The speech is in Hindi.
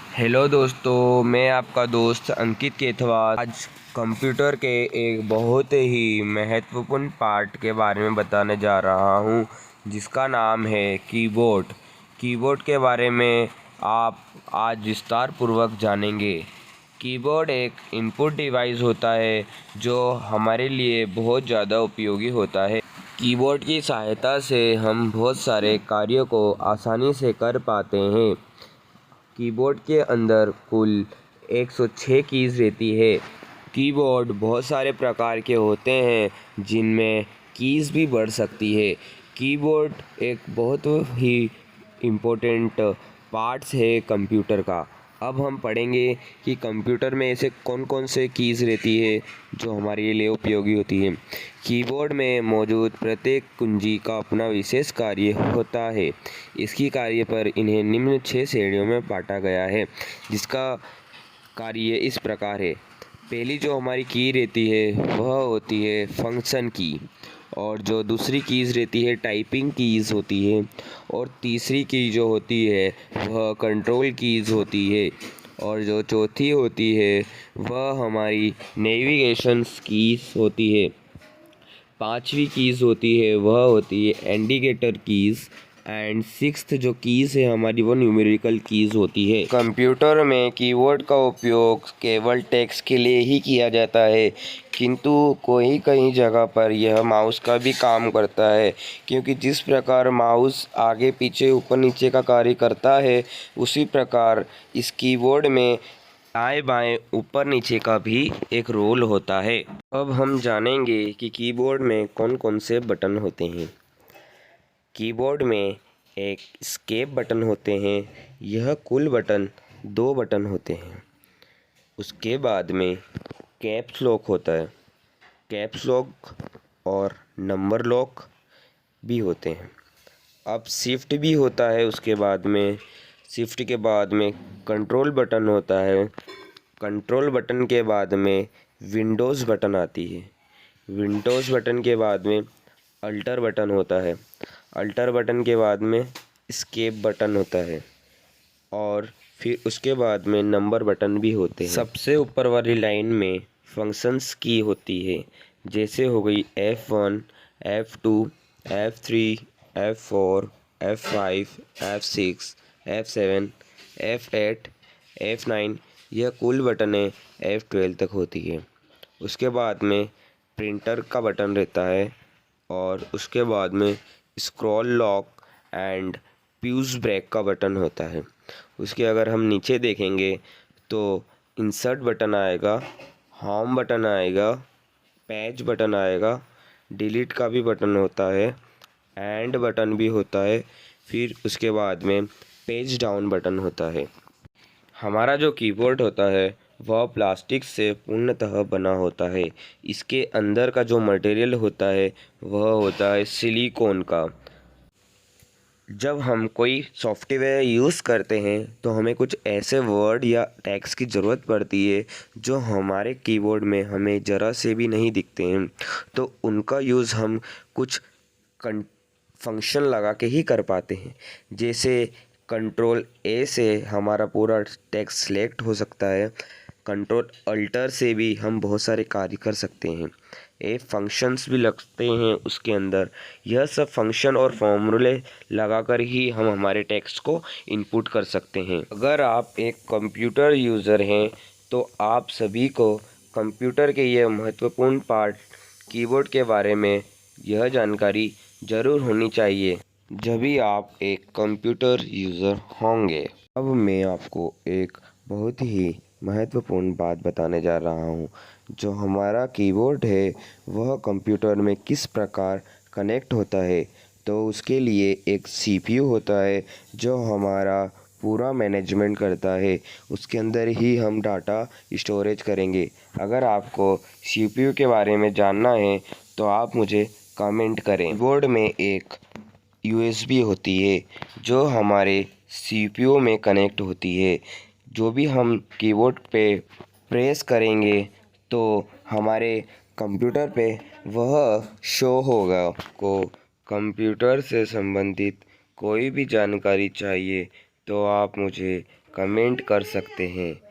हेलो दोस्तों, मैं आपका दोस्त अंकित केथवाल आज कंप्यूटर के एक बहुत ही महत्वपूर्ण पार्ट के बारे में बताने जा रहा हूं, जिसका नाम है कीबोर्ड। कीबोर्ड के बारे में आप आज विस्तार पूर्वक जानेंगे। कीबोर्ड एक इनपुट डिवाइस होता है जो हमारे लिए बहुत ज़्यादा उपयोगी होता है। कीबोर्ड की सहायता से हम बहुत सारे कार्यों को आसानी से कर पाते हैं। कीबोर्ड के अंदर कुल 106 कीज़ रहती है। कीबोर्ड बहुत सारे प्रकार के होते हैं, जिनमें कीज़ भी बढ़ सकती है। कीबोर्ड एक बहुत ही इम्पोर्टेंट पार्ट्स है कंप्यूटर का। अब हम पढ़ेंगे कि कंप्यूटर में ऐसे कौन कौन से कीज़ रहती है जो हमारे लिए उपयोगी होती है। कीबोर्ड में मौजूद प्रत्येक कुंजी का अपना विशेष कार्य होता है। इसकी कार्य पर इन्हें निम्न 6 श्रेणियों में बांटा गया है, जिसका कार्य इस प्रकार है। पहली जो हमारी की रहती है वह होती है फंक्शन की, और जो दूसरी कीज़ रहती है टाइपिंग कीज़ होती है, और तीसरी की जो होती है वह कंट्रोल कीज़ होती है, और जो चौथी होती है वह हमारी नेविगेशन कीज़ होती है। पांचवी कीज़ होती है वह होती है इंडिकेटर कीज़, एंड सिक्स्थ जो कीज़ है हमारी वो न्यूमेरिकल कीज़ होती है। कंप्यूटर में कीबोर्ड का उपयोग केवल टेक्स्ट के लिए ही किया जाता है, किंतु कई जगह पर यह माउस का भी काम करता है, क्योंकि जिस प्रकार माउस आगे पीछे ऊपर नीचे का कार्य करता है, उसी प्रकार इस कीबोर्ड में दाएं बाएं ऊपर नीचे का भी एक रोल होता है। अब हम जानेंगे कि कीबोर्ड में कौन कौन से बटन होते हैं। कीबोर्ड में एक एस्केप बटन होते हैं। यह कुल बटन 2 बटन होते हैं। उसके बाद में कैप्स लॉक होता है। कैप्स लॉक और नंबर लॉक भी होते हैं। अब शिफ्ट भी होता है। उसके बाद में शिफ्ट के बाद में कंट्रोल बटन होता है। कंट्रोल बटन के बाद में विंडोज़ बटन आती है। विंडोज़ बटन के बाद में अल्टर बटन होता है। अल्टर बटन के बाद में एस्केप बटन होता है, और फिर उसके बाद में नंबर बटन भी होते हैं। सबसे ऊपर वाली लाइन में फंक्शंस की होती है, जैसे हो गई F1, F2, F3, F4, F5, F6, F7, F8, F9। यह कुल बटनें F12 तक होती है। उसके बाद में प्रिंटर का बटन रहता है, और उसके बाद में scroll lock and fuse break का बटन होता है। उसके अगर हम नीचे देखेंगे तो इंसर्ट बटन आएगा, होम बटन आएगा, पेज बटन आएगा, डिलीट का भी बटन होता है, एंड बटन भी होता है। फिर उसके बाद में पेज डाउन बटन होता है। हमारा जो कीबोर्ड होता है वह प्लास्टिक से पूर्णतः बना होता है। इसके अंदर का जो मटेरियल होता है वह होता है सिलिकॉन का। जब हम कोई सॉफ्टवेयर यूज़ करते हैं तो हमें कुछ ऐसे वर्ड या टैग्स की ज़रूरत पड़ती है जो हमारे कीबोर्ड में हमें ज़रा से भी नहीं दिखते हैं, तो उनका यूज़ हम कुछ फंक्शन लगा के ही कर पाते हैं। जैसे कंट्रोल ए से हमारा पूरा टेक्स्ट सेलेक्ट हो सकता है। कंट्रोल अल्टर से भी हम बहुत सारे कार्य कर सकते हैं। फंक्शंस भी लगते हैं उसके अंदर। यह सब फंक्शन और फॉर्मूले लगाकर ही हम हमारे टेक्स्ट को इनपुट कर सकते हैं। अगर आप एक कंप्यूटर यूज़र हैं तो आप सभी को कंप्यूटर के यह महत्वपूर्ण पार्ट कीबोर्ड के बारे में यह जानकारी ज़रूर होनी चाहिए, जब भी आप एक कंप्यूटर यूज़र होंगे। अब मैं आपको एक बहुत ही महत्वपूर्ण बात बताने जा रहा हूँ। जो हमारा कीबोर्ड है वह कंप्यूटर में किस प्रकार कनेक्ट होता है, तो उसके लिए एक सीपीयू होता है जो हमारा पूरा मैनेजमेंट करता है। उसके अंदर ही हम डाटा स्टोरेज करेंगे। अगर आपको सीपीयू के बारे में जानना है तो आप मुझे कमेंट करें। कीबोर्ड में एक यूएसबी होती है जो हमारे सीपीयू में कनेक्ट होती है। जो भी हम कीबोर्ड पे प्रेस करेंगे तो हमारे कंप्यूटर पे वह शो होगा। को कंप्यूटर से संबंधित कोई भी जानकारी चाहिए तो आप मुझे कमेंट कर सकते हैं।